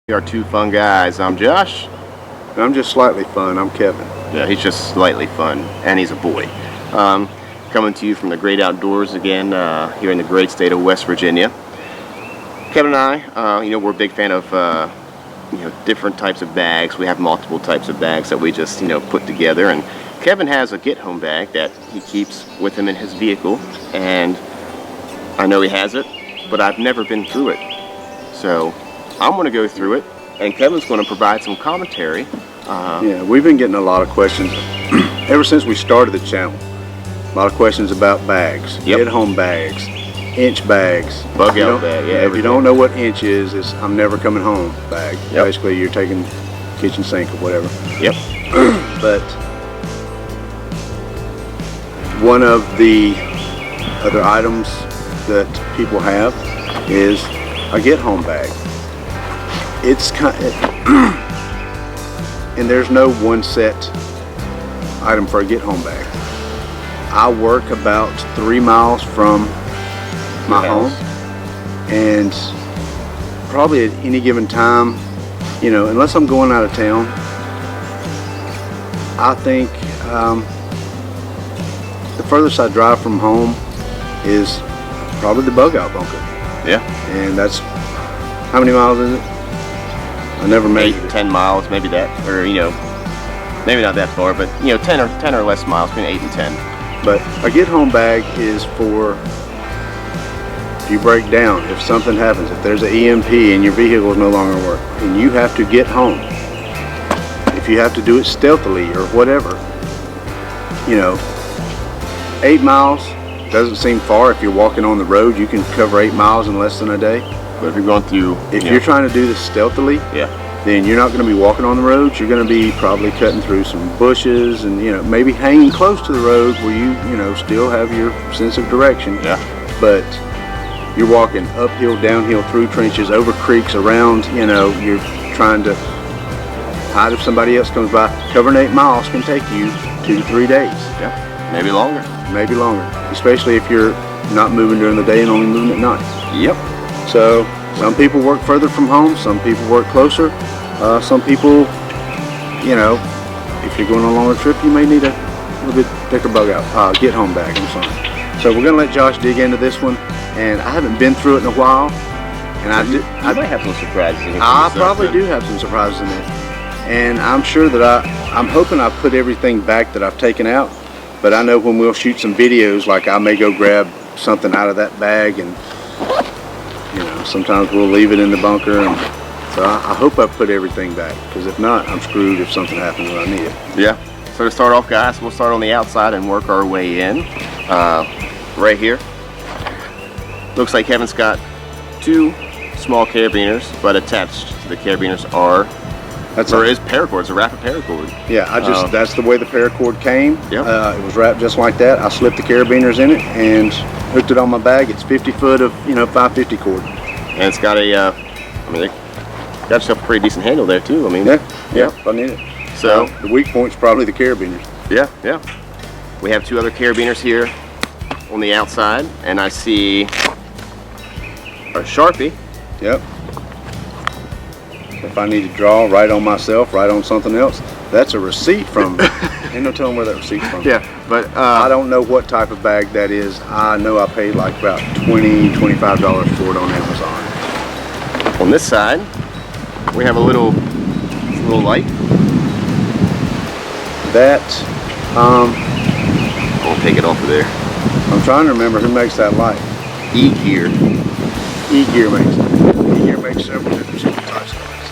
We are two fun guys. I'm Josh. And I'm just slightly fun. I'm Kevin. Yeah, he's just slightly fun, and he's a boy. Coming to you from the great outdoors again, here in the great state of West Virginia. Kevin and I, we're a big fan of, different types of bags. We have multiple types of bags that we just, put together. And Kevin has a get-home bag that he keeps with him in his vehicle, and I know he has it, but I've never been through it. So I'm going to go through it, and Kevin's going to provide some commentary. Yeah, we've been getting a lot of questions ever since we started the channel. A lot of questions about bags, get-home bags, inch bags, bug-out bag. Yeah, if you don't know what inch is, it's I'm never coming home bag. Yep. Basically, you're taking kitchen sink or whatever. Yep. But one of the other items that people have is a get-home bag. It's kind and there's no one set item for a get-home bag. I work about 3 miles from my home, and probably at any given time, unless I'm going out of town, I think the furthest I drive from home is probably the bug-out bunker. Yeah. And that's, how many miles is it? I never measured it. 10 miles, maybe that, or maybe not that far, but 10 or less miles, between 8 and 10. But a get-home bag is for if you break down, if something happens, if there's an EMP and your vehicle is no longer working, and you have to get home. If you have to do it stealthily or whatever, 8 miles doesn't seem far. If you're walking on the road, you can cover 8 miles in less than a day. But if you're going through, if you're trying to do this stealthily, then you're not going to be walking on the roads. You're going to be probably cutting through some bushes and maybe hanging close to the road where you still have your sense of direction. Yeah. But you're walking uphill, downhill, through trenches, over creeks, around. You're trying to hide if somebody else comes by. Covering 8 miles can take you 2 to 3 days. Yeah. Maybe longer. Maybe longer. Especially if you're not moving during the day and only moving at night. Yep. So some people work further from home, some people work closer, some people, if you're going on a longer trip, you may need a little bit thicker get-home bag. I'm sorry. So we're going to let Josh dig into this one, and I haven't been through it in a while, and I might have some surprises in it. I probably do have some surprises in it, and I'm sure that I'm hoping I put everything back that I've taken out, but I know when we'll shoot some videos, like I may go grab something out of that bag, and sometimes we'll leave it in the bunker, and so I hope I put everything back, because if not, I'm screwed if something happens when I need it. Yeah. So to start off, guys, we'll start on the outside and work our way in. Right here. Looks like Kevin's got 2 small carabiners, but attached to the carabiners is paracord. It's a wrap of paracord. Yeah, that's the way the paracord came. Yep. It was wrapped just like that. I slipped the carabiners in it and hooked it on my bag. It's 50 foot of 550 cord. And it's got they got yourself a pretty decent handle there too. Yeah, if I need it. So the weak point's probably the carabiners. Yeah. We have 2 other carabiners here on the outside, and I see a Sharpie. Yep. If I need to draw, write on myself, write on something else, that's a receipt from. Ain't no telling where that receipt's from. Yeah, but I don't know what type of bag that is. I know I paid like about $20–25 for it on Amazon. On this side, we have a little light. That I'll take it off of there. I'm trying to remember who makes that light. E-Gear. E-Gear makes it. E-Gear makes several different types of lights.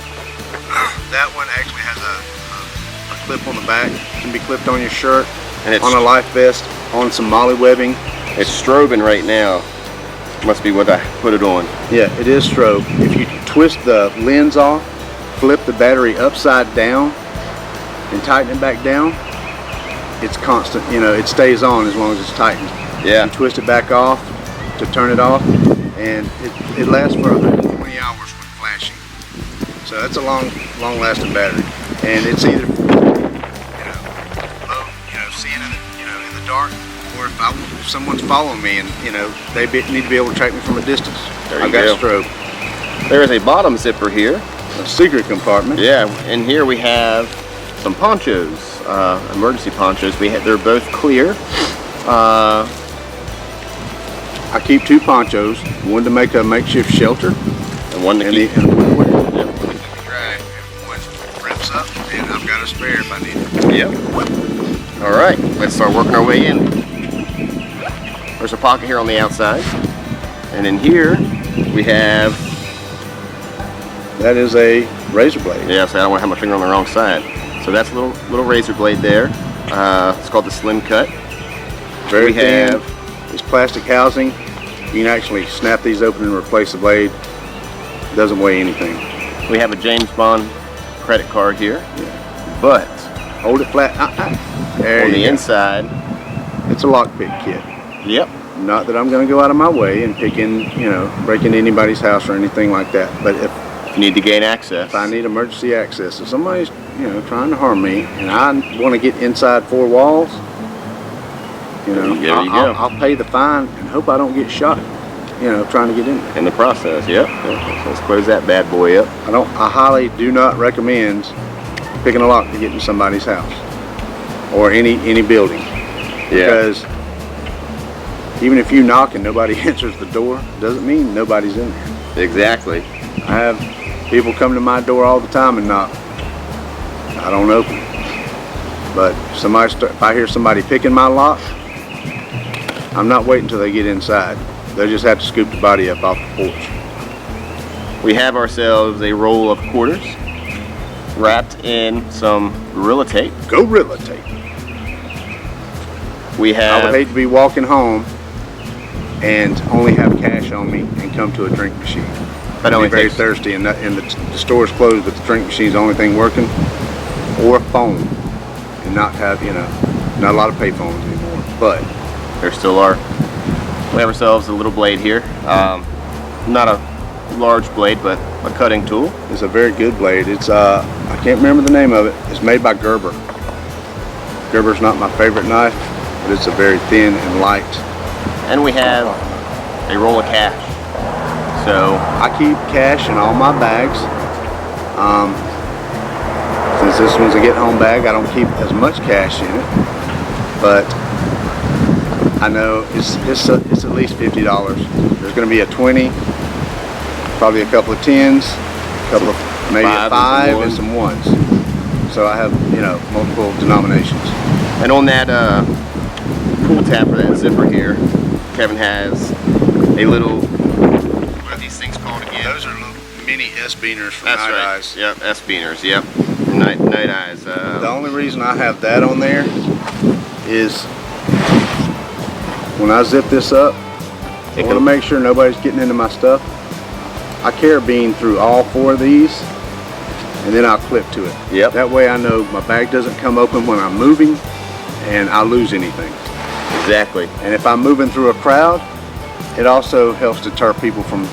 That one actually has a clip on the back. It can be clipped on your shirt, and it's on a life vest, on some molly webbing. It's strobing right now. Must be what I put it on. Yeah, it is strobe. If you twist the lens off, flip the battery upside down, and tighten it back down, it's constant. It stays on as long as it's tightened. Yeah. You twist it back off to turn it off, and it lasts for 120 hours when flashing. So that's a long-lasting battery, and it's either seeing in the dark, or if someone's following me and they need to be able to track me from a distance. There you I've got go. strobe. There is a bottom zipper here a secret compartment. Yeah, and here we have some ponchos, emergency ponchos. They're both clear. I keep 2 ponchos, one to make a makeshift shelter, and one to keep. And one to wear. Yep. Dry. If one rips up, and I've got a spare if I need it. Yep. All right, let's start working our way in. There's a pocket here on the outside, and in here we have. That is a razor blade. Yeah, so I don't want to have my finger on the wrong side. So that's a little razor blade there. It's called the Slim Cut. Very we thin. have. It's plastic housing. You can actually snap these open and replace the blade. It doesn't weigh anything. We have a James Bond credit card here, Yeah. but Hold it flat. There on you the go. inside, It's a lockpick kit. yep, Not that I'm going to go out of my way and break into anybody's house or anything like that. But if you need to gain access. I need emergency access, if somebody's trying to harm me and I want to get inside 4 walls, There you go. I'll pay the fine and hope I don't get shot. Trying to get in there. In the process, yep. So let's close that bad boy up. I highly do not recommend picking a lock to get in somebody's house or any building. Yeah. Because even if you knock and nobody answers the door, doesn't mean nobody's in there. Exactly. I have people come to my door all the time and knock. I don't open it. But if I hear somebody picking my lock, I'm not waiting until they get inside. They just have to scoop the body up off the porch. We have ourselves a roll of quarters wrapped in some Gorilla Tape. Gorilla tape. We I have. would hate to be walking home and only have cash on me and come to a drink machine. That I'd only be very takes- thirsty and the store's closed, but the drink machine's the only thing working. Or a phone, and not have not a lot of pay phones anymore. But There still are. We have ourselves a little blade here. Not a large blade, but a cutting tool. it's a very good blade. It's I can't remember the name of it. It's made by Gerber. Gerber's not my favorite knife, but it's a very thin and light. And we have a roll of cash. So, I keep cash in all my bags. Since this one's a get-home bag, I don't keep as much cash in it. But I know it's at least $50. There's going to be a 20, probably a couple of 10s, maybe a 5 and some 1s. So I have multiple denominations. and on that pull tab for that zipper here, Kevin has a little, what are these things called again? Those are little mini S-beaners for That's night right. eyes. Yep, S-beaners, yep. Night eyes. The only reason I have that on there is when I zip this up, I want to make sure nobody's getting into my stuff. I carabine through all 4 of these and then I'll clip to it. Yep. That way I know my bag doesn't come open when I'm moving and I lose anything. Exactly. And if I'm moving through a crowd, it also helps deter people from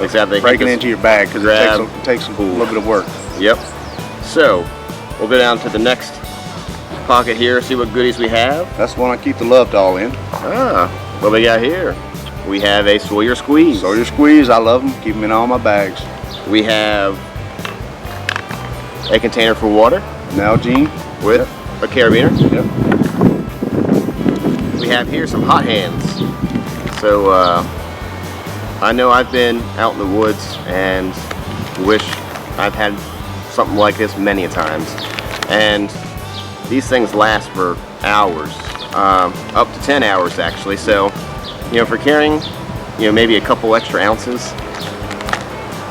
Exactly. breaking into your bag because grab, it takes a little bit of work. Yep. So, we'll go down to the next pocket here, see what goodies we have. That's the one I keep the love doll in. What we got here? We have a Sawyer Squeeze. Sawyer Squeeze, I love them. Keep them in all my bags. We have a container for water Nalgene with a carabiner. Yep. We have here some hot hands. So I know I've been out in the woods and wish I've had something like this many a times. And these things last for hours, up to 10 hours actually. So, for carrying, maybe a couple extra ounces,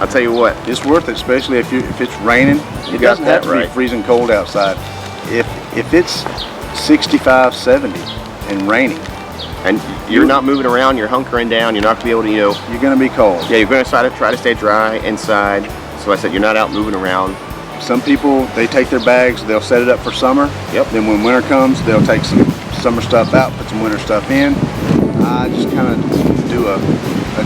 I'll tell you what. It's worth it, especially if it's raining. You It got doesn't have that to right. be freezing cold outside. If it's 65, 70 and raining, And you're not moving around, you're hunkering down, you're not going to be able to, you're going to be cold. yeah, you're going to try to stay dry inside. So I said you're not out moving around. Some people, they take their bags, they'll set it up for summer. Yep. Then when winter comes, they'll take some summer stuff out, put some winter stuff in. I just kind of do a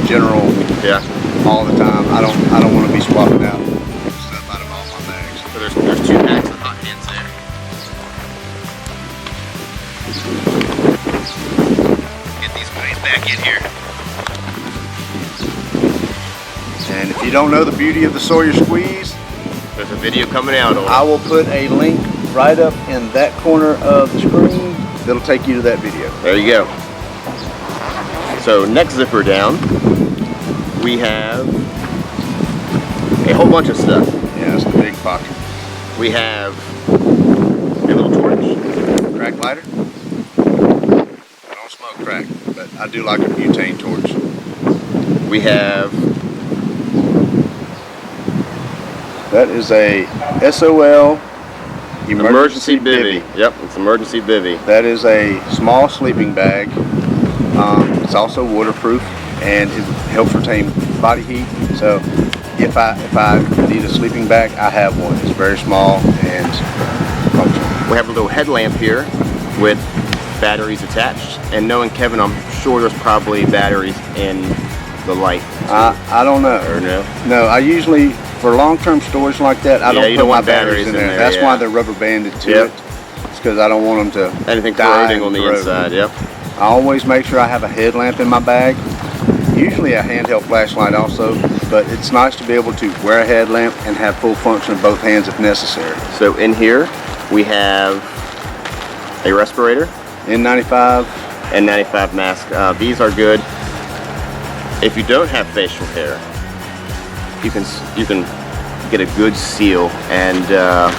general Yeah. all the time. I don't want to be swapping out stuff out of all my bags. So there's 2 packs of hot hands there. Get these guys back in here. And if you don't know the beauty of the Sawyer Squeeze, There's a video coming out on I will put a link right up in that corner of the screen that'll take you to that video. There you go. So next zipper down, we have a whole bunch of stuff. Yeah, it's a big pocket. We have a little torch. Crack lighter. I don't smoke crack, but I do like a butane torch. We have that is a SOL emergency bivvy. Yep, it's emergency bivvy. That is a small sleeping bag. It's also waterproof and it helps retain body heat. So if I need a sleeping bag, I have one. It's very small and functional. We have a little headlamp here with batteries attached. And knowing Kevin, I'm sure there's probably batteries in the light. I don't know. Or no? No, I usually, for long-term storage like that, I don't put my batteries in there. That's why they're rubber banded to it. It's because I don't want them to anything die corroding on the inside. Yep. I always make sure I have a headlamp in my bag. Usually a handheld flashlight also, but it's nice to be able to wear a headlamp and have full function of both hands if necessary. So in here we have a respirator, N95, N95 mask. These are good if you don't have facial hair. You can get a good seal and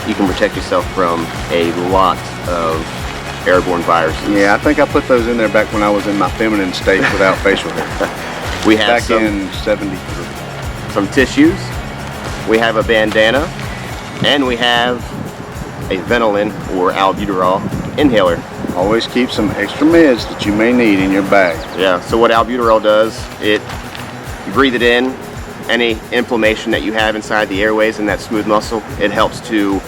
you can protect yourself from a lot of airborne viruses. Yeah, I think I put those in there back when I was in my feminine state without facial hair. We have back in 73. Some tissues. We have a bandana, and we have a Ventolin or albuterol inhaler. Always keep some extra meds that you may need in your bag. Yeah. So what albuterol does, you breathe it in. Any inflammation that you have inside the airways and that smooth muscle, it helps to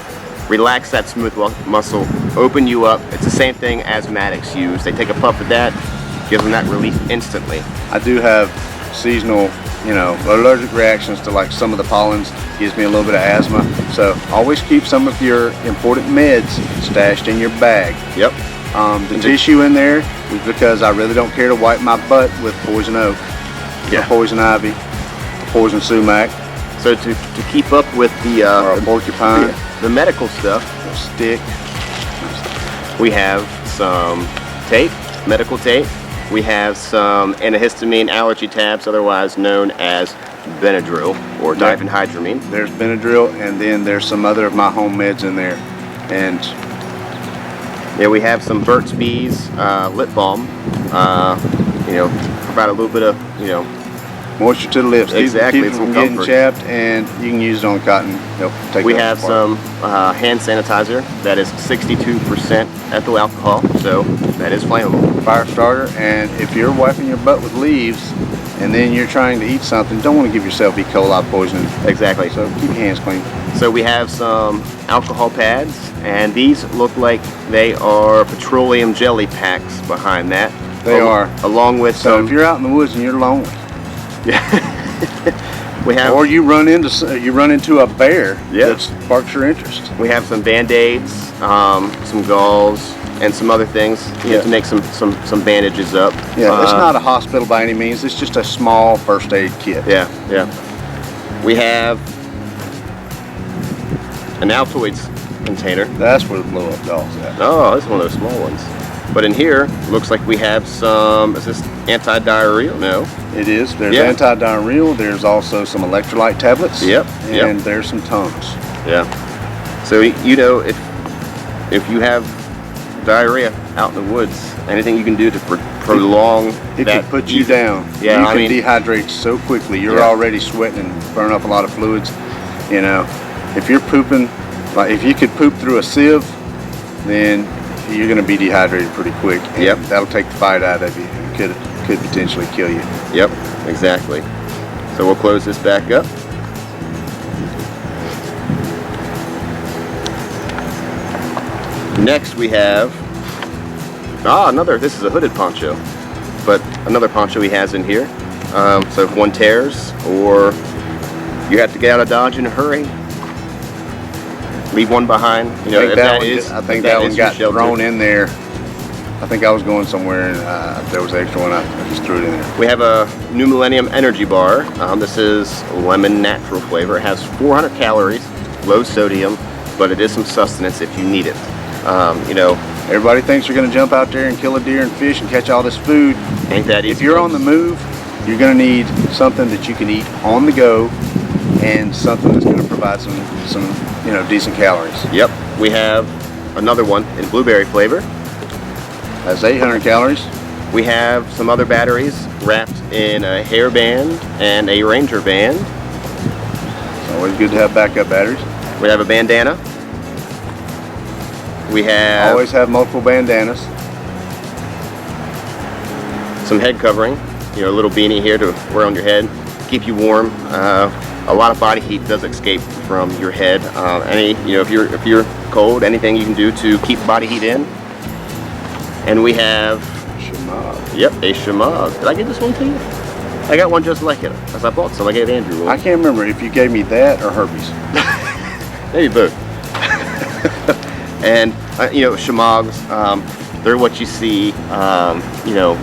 relax that smooth muscle, open you up. It's the same thing asthmatics use. They take a puff of that, gives them that relief instantly. I do have seasonal, allergic reactions to like some of the pollens. Gives me a little bit of asthma. So always keep some of your important meds stashed in your bag. Yep. The tissue in there is because I really don't care to wipe my butt with poison oak, poison ivy, poison sumac. So to keep up with the porcupine, the medical stuff, stick. We have some tape, medical tape. We have some antihistamine allergy tabs, otherwise known as Benadryl or diphenhydramine. There's Benadryl, and then there's some other of my home meds in there. And yeah, we have some Burt's Bees lip balm. Provide a little bit of moisture to the lips. Exactly. Keep from getting chapped, and you can use it on cotton. We have some hand sanitizer that is 62% ethyl alcohol, so that is flammable. Fire starter, and if you're wiping your butt with leaves and then you're trying to eat something, don't want to give yourself E. coli poisoning. Exactly. So keep your hands clean. So we have some alcohol pads, and these look like they are petroleum jelly packs behind that. They are. Along with so if you're out in the woods and you're lonely, we have, or you run into a bear that sparks your interest. We have some Band-Aids, some gauze, and some other things to make some bandages up. Yeah, it's not a hospital by any means. It's just a small first aid kit. Yeah. We have an Altoids container. That's where the blow-up doll's at. Oh, this is one of those small ones. But in here, looks like we have some, is this anti-diarrheal? No. It is. There's anti-diarrheal. There's also some electrolyte tablets. Yep. And there's some Tums. Yeah. So, if you have diarrhea out in the woods, anything you can do to prolong it that could put you down. Yeah, you can dehydrate so quickly. You're already sweating and burn up a lot of fluids. If you're pooping, like if you could poop through a sieve, then you're going to be dehydrated pretty quick. And that'll take the fight out of you and could potentially kill you. Yep, exactly. So we'll close this back up. Next we have this is a hooded poncho, but another poncho he has in here. So if one tears or you have to get out of Dodge in a hurry, leave one behind. I think that one got thrown in there. I think I was going somewhere and there was an extra one. I just threw it in there. We have a New Millennium Energy Bar. This is lemon natural flavor. It has 400 calories, low sodium, but it is some sustenance if you need it. You know, Everybody thinks you're going to jump out there and kill a deer and fish and catch all this food. ain't that easy. If you're on the move, you're going to need something that you can eat on the go, and something that's going to provide some you know, decent calories. Yep, we have another one in blueberry flavor. That's 800 calories. We have some other batteries wrapped in a hairband and a ranger band. It's always good to have backup batteries. We have a bandana. We have Always have multiple bandanas. some head covering, you know, a little beanie here to wear on your head, keep you warm. A lot of body heat does escape from your head. You know, if you're cold, anything you can do to keep body heat in. And we have, Shemagh. yep, a Shemagh. Did I get this one to you? I got one just like it, as I bought some. I gave Andrew one. I can't remember if you gave me that or herpes. Maybe both. And you know, Shemaghs, they're what you see, you know,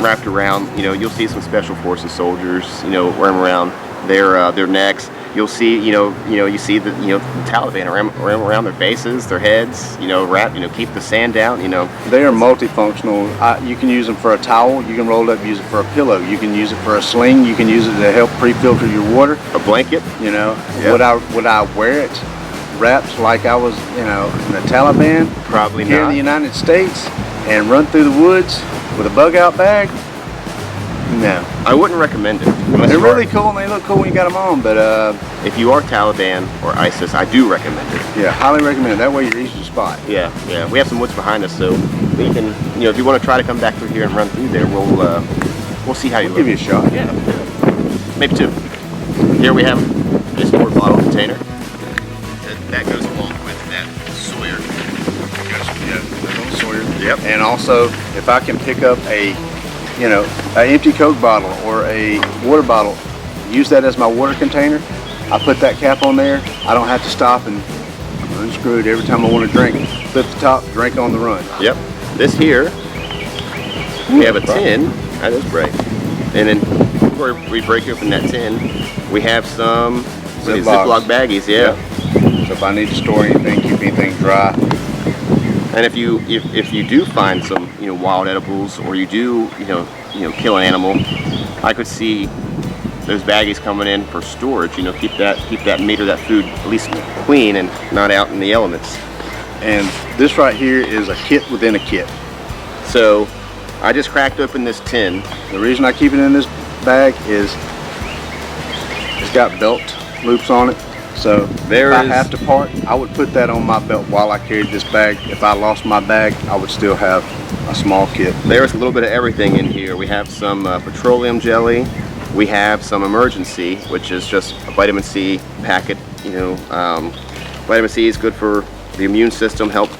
wrapped around. You know, you'll see some special forces soldiers, you know, wearing them around their necks. You'll see, you see the, the Taliban around their faces, their heads, you know, wrap, keep the sand down, They are multifunctional. You can use them for a towel. You can roll it up, use it for a pillow. You can use it for a sling. You can use it to help pre-filter your water. A blanket. You know, Yep. would I wear it wrapped like I was, in the Taliban? Probably here not. in the United States, and run through the woods with a bug-out bag? No. I wouldn't recommend it. They're really cool and they look cool when you got them on, but if you are Taliban or ISIS, I do recommend it. yeah, highly recommend it. That way you're easy to spot. Yeah. We have some woods behind us, so we can, if you want to try to come back through here and run through there, we'll see how you I'll look. give you a shot. Yeah. Maybe two. Here we have a sport bottle container. That goes along with that Sawyer. Sawyer. Yep. And also, if I can pick up a, an empty Coke bottle or a water bottle, use that as my water container, I put that cap on there, I don't have to stop and unscrew it every time I want to drink. Flip the top, drink on the run. Yep. This here, we have a tin. That is bright. And then before we break open that tin, we have some Ziploc baggies. Yeah. So if I need to store anything, keep anything dry. And if you do find some wild edibles, or you do kill an animal, I could see those baggies coming in for storage. Keep that meat or that food at least clean and not out in the elements. And this right here is a kit within a kit. So I just cracked open this tin. The reason I keep it in this bag is it's got belt loops on it. So if I have to part, I would put that on my belt while I carried this bag. If I lost my bag, I would still have a small kit. There's a little bit of everything in here. We have some petroleum jelly. We have some emergency, which is just a vitamin C packet. Vitamin C is good for the immune system, help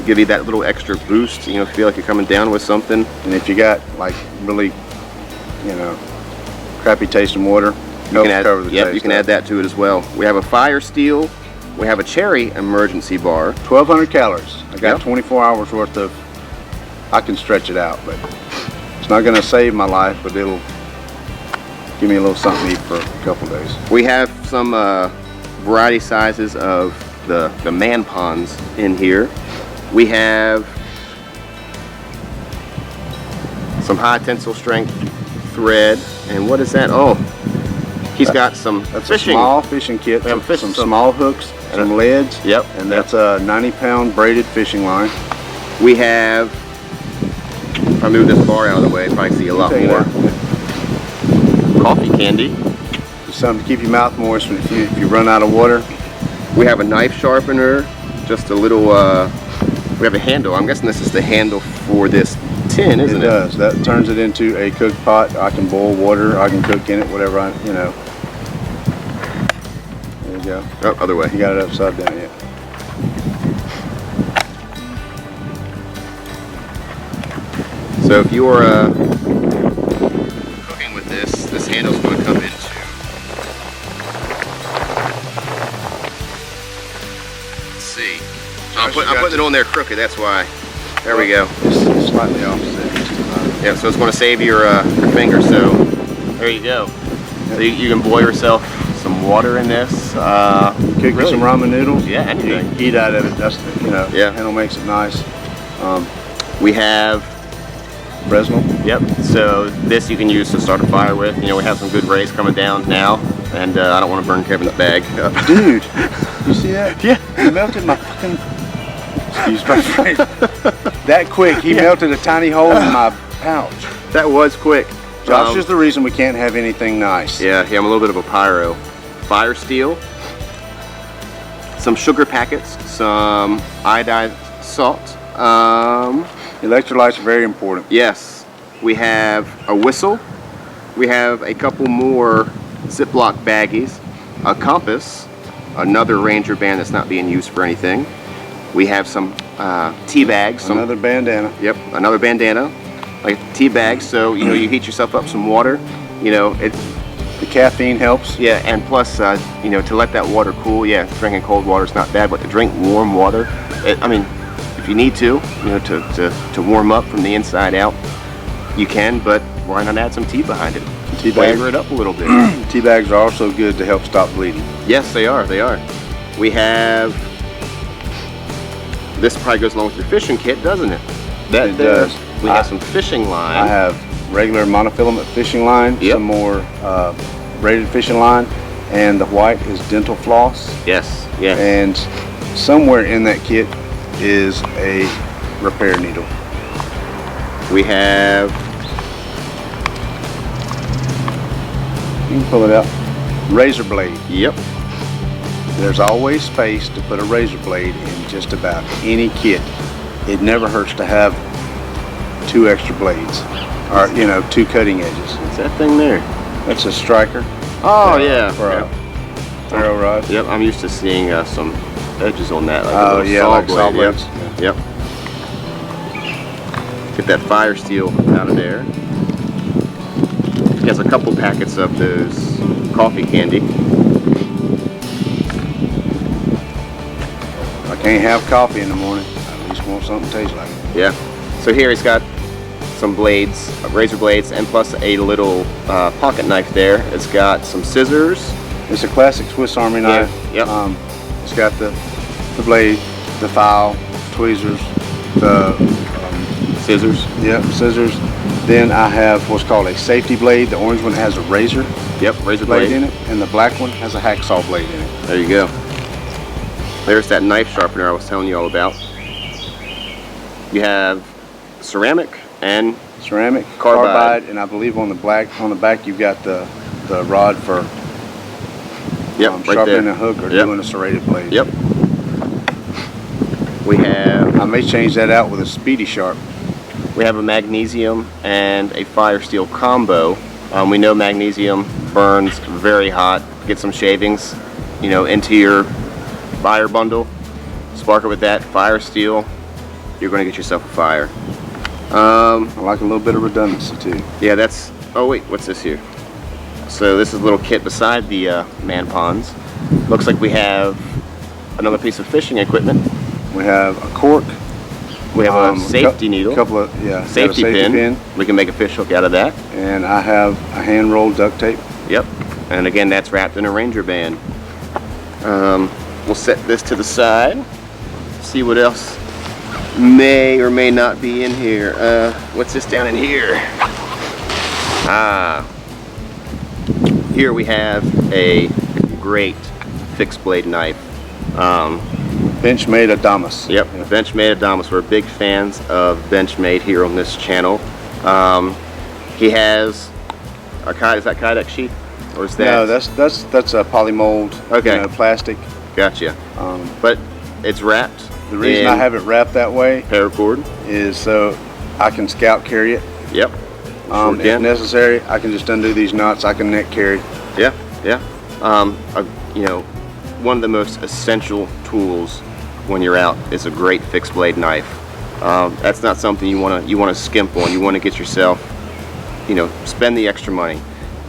give you that little extra boost, feel like you're coming down with something. And if you got like really, crappy tasting water, you can add that to it as well. We have a fire steel. We have a cherry emergency bar. 1,200 calories. I got Yep. 24 hours worth of, I can stretch it out, but it's not gonna save my life, but it'll give me a little something to eat for a couple days. We have some variety sizes of the man ponds in here. We have some high tensile strength thread. And what is that? Oh, he's got some That's fishing. a small fishing kit, We have some small hooks, some leads, Yep. and that's a 90-pound braided fishing line. We have, if I move this bar out of the way, probably see a lot more. Coffee candy. Just something to keep your mouth moist if you run out of water. We have a knife sharpener, just a little, we have a handle. I'm guessing this is the handle for this tin, isn't it? It does. That turns it into a cook pot. I can boil water, I can cook in it, whatever There you go. Oh, other way. You got it upside down yet. So if you are cooking with this handle's going to come into. Let's see. I'm putting it on there crooked. That's why. There we go. It's slightly opposite. Yeah. So it's going to save your finger. So there you go. So you can boil yourself some some water in this. Cook you really, some ramen noodles. Yeah, anything. Eat out of it. That's Yeah. and it makes it nice. We have, Fresnel. yep, so this you can use to start a fire with. You know, we have some good rays coming down now, and I don't want to burn Kevin's bag. Dude, you see that? Yeah. He melted my fucking. Excuse my French. That quick, he melted a tiny hole in my pouch. That was quick. Josh is the reason we can't have anything nice. Yeah, I'm a little bit of a pyro. Fire steel, some sugar packets, some iodized salt. Electrolytes are very important. Yes, we have a whistle. We have a couple more Ziploc baggies, a compass, another Ranger band that's not being used for anything. We have some tea bags. Another bandana. Yep, another bandana, like tea bags. So you know, you heat yourself up some water. You know, The caffeine helps. yeah, and plus, you know, to let that water cool. Yeah, drinking cold water is not bad, but to drink warm water, I mean, if you need to, you know, to warm up from the inside out, you can. But why not add some tea behind it? Tea Flavor bags. it up a little bit. Tea bags are also good to help stop bleeding. Yes, they are. They are. We have. This probably goes along with your fishing kit, doesn't it? It does. We have some fishing line. I have regular monofilament fishing line, Yep. some more braided fishing line, and the white is dental floss. Yes. Yes. And somewhere in that kit is a repair needle. We have. You can pull it out. Razor blade. Yep. There's always space to put a razor blade in just about any kit. It never hurts to have 2 extra blades, or you know, 2 cutting edges. What's that thing there? That's a striker. Oh yeah. For Yeah. a ferro rod. Yep, I'm used to seeing some edges on that. Like a Oh little yeah, saw like blade. saw blades. Yep. Yep. Get that fire steel out of there. He has a couple packets of those coffee candy. I can't have coffee in the morning. I at least want something to taste like it. Yeah. So here he's got some blades, razor blades, and plus a little pocket knife there. It's got some scissors. It's a classic Swiss Army knife. Yep. It's got the blade, the file, tweezers, the Scissors. scissors. Then I have what's called a safety blade. The orange one has a razor Yep, razor blade blade. in it, and the black one has a hacksaw blade in it. There you go. There's that knife sharpener I was telling you all about. You have ceramic and Ceramic, Carbide. and I believe on the back you've got the rod for yep, right sharpening there. a hook or Yep. doing a serrated blade. Yep. We have I may change that out with a Speedy Sharp. a magnesium and a fire steel combo. We know magnesium burns very hot. Get some shavings, you know, into your fire bundle. Spark it with that fire steel. You're going to get yourself a fire. I like a little bit of redundancy too. Yeah, that's. Oh wait, what's this here? So this is a little kit beside the man ponds. Looks like we have another piece of fishing equipment. We have a cork. We have a safety needle. Couple of Safety pin. We can make a fish hook out of that. And I have a hand rolled duct tape. Yep. And again, that's wrapped in a Ranger band. We'll set this to the side. See what else may or may not be in here. What's this down in here? Here we have a great fixed blade knife. Benchmade Adamas. Yep, Benchmade Adamas. We're big fans of Benchmade here on this channel. He has a is that Kydex sheath, or is that? No, that's a polymold. Okay. You know, plastic. Gotcha. But it's wrapped. The reason I have it wrapped that way paracord is so I can scout carry it. Yep. Sure If can. necessary, I can just undo these knots. I can neck carry. Yeah, yeah. You know, one of the most essential tools when you're out is a great fixed blade knife. That's not something you want to skimp on. You want to get yourself, you know, spend the extra money,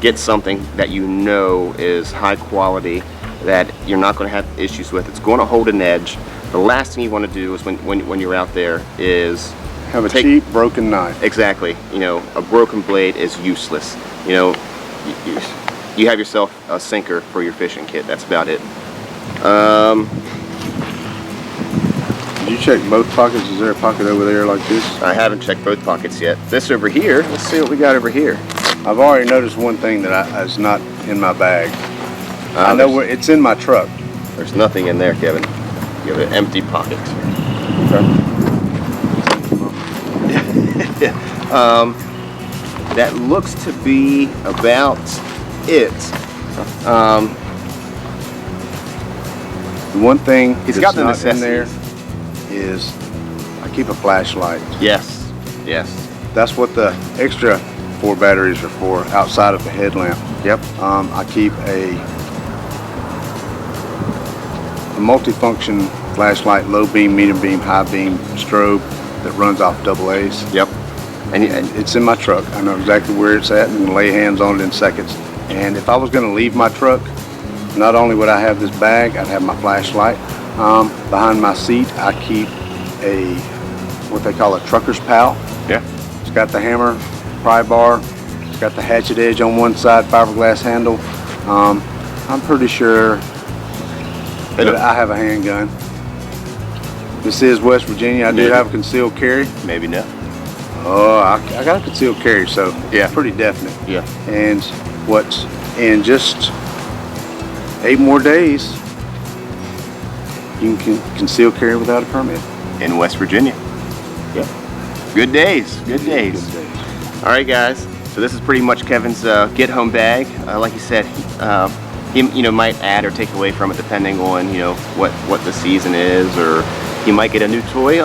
get something that you know is high quality, that you're not going to have issues with. It's going to hold an edge. The last thing you want to do is when you're out there is Have a cheap broken knife. Exactly. You know, a broken blade is useless. You know, you have yourself a sinker for your fishing kit. That's about it. Did you check both pockets? Is there a pocket over there like this? I haven't checked both pockets yet. This over here, let's see what we got over here. I've already noticed one thing that is not in my bag. I know where it's in my truck. There's nothing in there, Kevin. You have an empty pocket. Okay. That looks to be about it. The one thing He's that's got the not in there necessities. is I keep a flashlight. Yes, yes. That's what the extra 4 batteries are for, outside of the headlamp. Yep. I keep a multifunction flashlight, low beam, medium beam, high beam strobe that runs off AA's. Yep. And it's in my truck. I know exactly where it's at and can lay hands on it in seconds. And if I was going to leave my truck, not only would I have this bag, I'd have my flashlight. Behind my seat, I keep what they call a trucker's pal. Yeah. It's got the hammer, pry bar, it's got the hatchet edge on one side, fiberglass handle. I'm pretty sure that I have a handgun. This is West Virginia. I do have a concealed carry. Maybe not. Oh, I got a concealed carry, so yeah, pretty definite. Yeah. And in just 8 more days, you can conceal carry without a permit. In West Virginia. Yep. Good days. Good days. Good days. All right, guys. So this is pretty much Kevin's get home bag. Like he said, he might add or take away from it depending on what the season is, or he might get a new toy.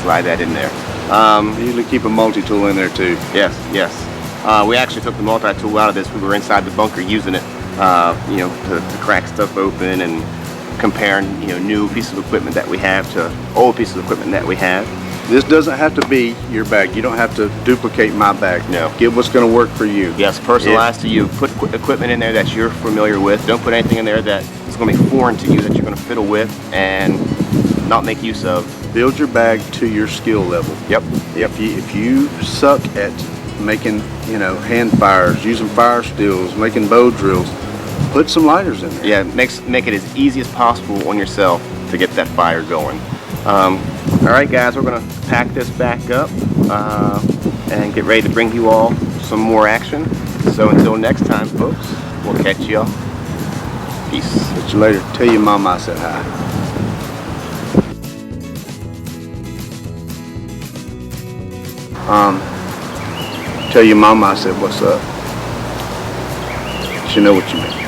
Slide that in there. I usually keep a multi-tool in there too. Yes, yes. We actually took the multi-tool out of this. We were inside the bunker using it, to crack stuff open and comparing, new pieces of equipment that we have to old pieces of equipment that we have. This doesn't have to be your bag. You don't have to duplicate my bag. No. Get what's going to work for you. Yes, personalized to you. Put equipment in there that you're familiar with. Don't put anything in there that is going to be foreign to you, that you're going to fiddle with and not make use of. Build your bag to your skill level. Yep. If you suck at making, hand fires, using fire stills, making bow drills, put some lighters in there. Yeah, make it as easy as possible on yourself to get that fire going. All right, guys, we're gonna pack this back up and get ready to bring you all some more action. So until next time, folks, we'll catch y'all. Peace. Catch you later. Tell your mama I said hi. Tell your mama I said what's up. She know what you mean.